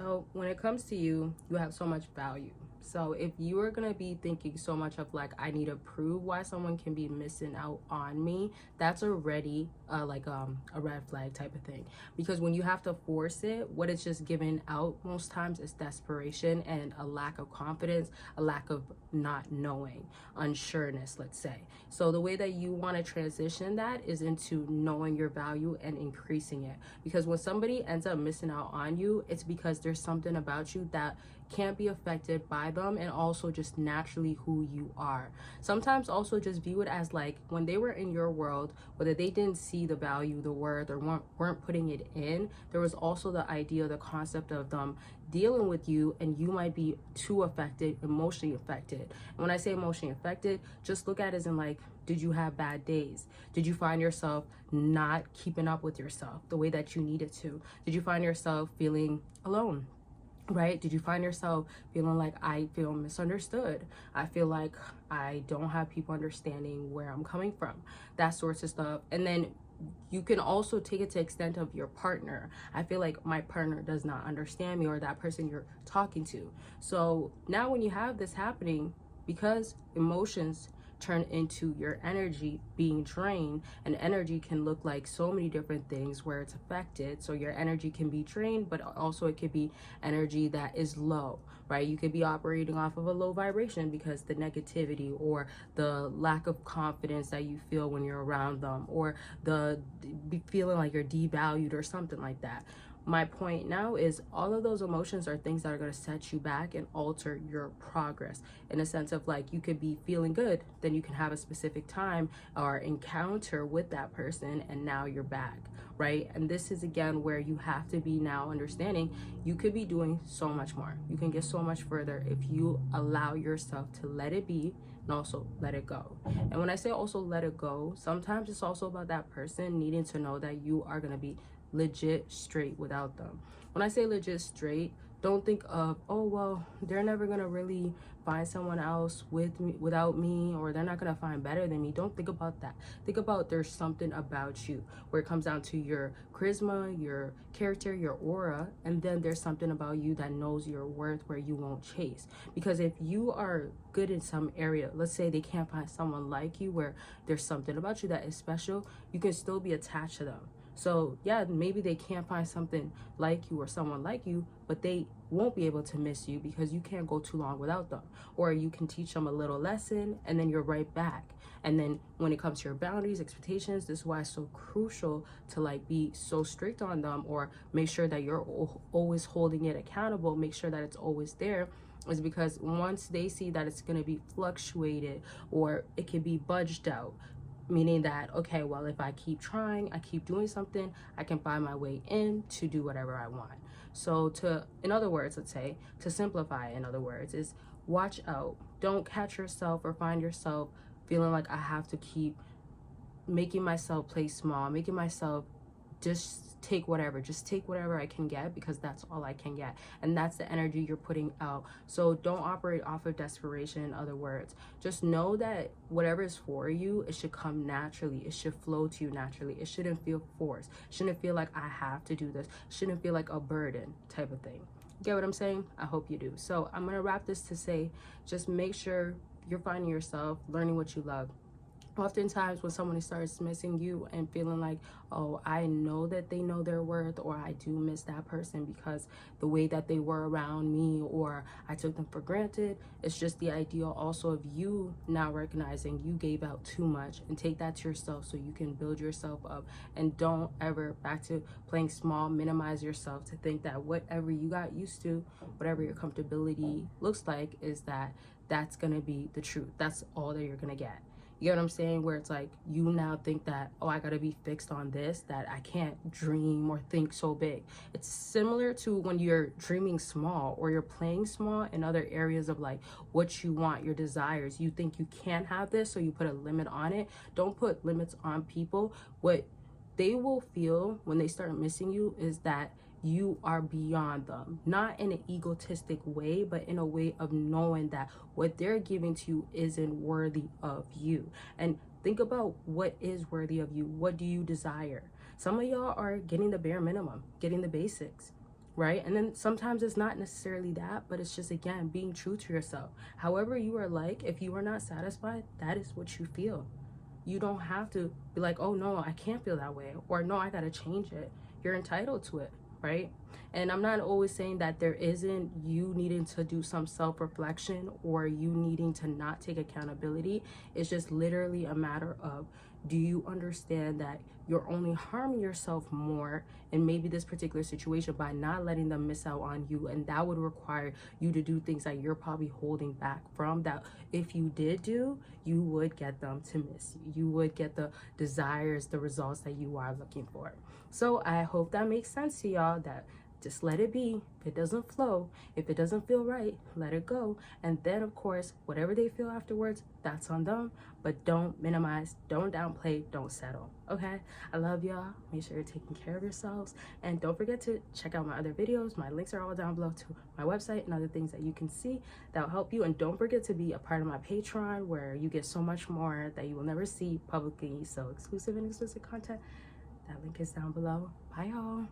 So when it comes to you, you have so much value. So if you are going to be thinking so much of like, I need to prove why someone can be missing out on me, that's already a red flag type of thing. Because when you have to force it, what it's just giving out most times is desperation and a lack of confidence, a lack of not knowing, unsureness, let's say. So the way that you want to transition that is into knowing your value and increasing it. Because when somebody ends up missing out on you, it's because there's something about you that can't be affected by them, and also just naturally who you are. Sometimes also just view it as like when they were in your world, whether they didn't see the value, the worth, or weren't putting it in, there was also the idea, the concept of them dealing with you, and you might be too affected, emotionally affected. And when I say emotionally affected, just look at it as in like, did you have bad days? Did you find yourself not keeping up with yourself the way that you needed to? Did you find yourself feeling alone? Right? Did you find yourself feeling like, I feel misunderstood? I feel like I don't have people understanding where I'm coming from, that sorts of stuff. And then you can also take it to extent of your partner. I feel like my partner does not understand me, or that person you're talking to. So now when you have this happening, because emotions turn into your energy being drained, and energy can look like so many different things where it's affected. So your energy can be drained, but also it could be energy that is low, right? You could be operating off of a low vibration because the negativity or the lack of confidence that you feel when you're around them, or the feeling like you're devalued or something like that. My point now is all of those emotions are things that are going to set you back and alter your progress, in a sense of like, you could be feeling good, then you can have a specific time or encounter with that person, and now you're back, right? And this is again where you have to be now understanding you could be doing so much more. You can get so much further if you allow yourself to let it be and also let it go. And when I say also let it go, sometimes it's also about that person needing to know that you are going to be legit straight without them. When I say legit straight, don't think of, oh well, they're never gonna really find someone else with me without me, or they're not gonna find better than me. Don't think about that. Think about there's something about you where it comes down to your charisma, your character, your aura, and then there's something about you that knows your worth where you won't chase. Because if you are good in some area, let's say they can't find someone like you where there's something about you that is special, you can still be attached to them. So yeah, maybe they can't find something like you or someone like you, but they won't be able to miss you because you can't go too long without them. Or you can teach them a little lesson and then you're right back. And then when it comes to your boundaries, expectations, this is why it's so crucial to like be so strict on them, or make sure that you're always holding it accountable, make sure that it's always there. Is because once they see that it's going to be fluctuated, or it can be budged out, meaning that, okay, well, if I keep trying, I keep doing something, I can find my way in to do whatever I want. So in other words, let's say, to simplify, in other words, is watch out. Don't catch yourself or find yourself feeling like I have to keep making myself play small, making myself just take whatever I can get, because that's all I can get, and that's the energy you're putting out. So don't operate off of desperation. In other words, just know that whatever is for you, it should come naturally, it should flow to you naturally. It shouldn't feel forced, it shouldn't feel like I have to do this, it shouldn't feel like a burden type of thing. Get what I'm saying? I hope you do. So I'm gonna wrap this to say, just make sure you're finding yourself, learning what you love. Oftentimes when someone starts missing you and feeling like, oh, I know that they know their worth, or I do miss that person because the way that they were around me, or I took them for granted, it's just the idea also of you now recognizing you gave out too much, and take that to yourself so you can build yourself up. And don't ever, back to playing small, minimize yourself to think that whatever you got used to, whatever your comfortability looks like, is that's gonna be the truth. That's all that you're gonna get. You get what I'm saying? Where it's like, you now think that, oh, I gotta be fixed on this, that I can't dream or think so big. It's similar to when you're dreaming small, or you're playing small in other areas of like what you want, your desires. You think you can't have this, so you put a limit on it. Don't put limits on people. What they will feel when they start missing you is that you are beyond them, not in an egotistic way, but in a way of knowing that what they're giving to you isn't worthy of you. And think about what is worthy of you. What do you desire? Some of y'all are getting the bare minimum, getting the basics, right? And then sometimes it's not necessarily that, but it's just, again, being true to yourself. However you are, like, if you are not satisfied, that is what you feel. You don't have to be like, oh no, I can't feel that way, or no, I gotta change it. You're entitled to it, right? And I'm not always saying that there isn't you needing to do some self-reflection or you needing to not take accountability. It's just literally a matter of, do you understand that you're only harming yourself more in maybe this particular situation by not letting them miss out on you, and that would require you to do things that you're probably holding back from, that if you did do, you would get them to miss you. You would get the desires, the results that you are looking for. So I hope that makes sense to y'all, that just let it be. If it doesn't flow, if it doesn't feel right, let it go. And then, of course, whatever they feel afterwards, that's on them. But don't minimize, don't downplay, don't settle. Okay? I love y'all. Make sure you're taking care of yourselves. And don't forget to check out my other videos. My links are all down below to my website and other things that you can see that will help you. And don't forget to be a part of my Patreon, where you get so much more that you will never see publicly. So exclusive and explicit content. That link is down below. Bye, y'all.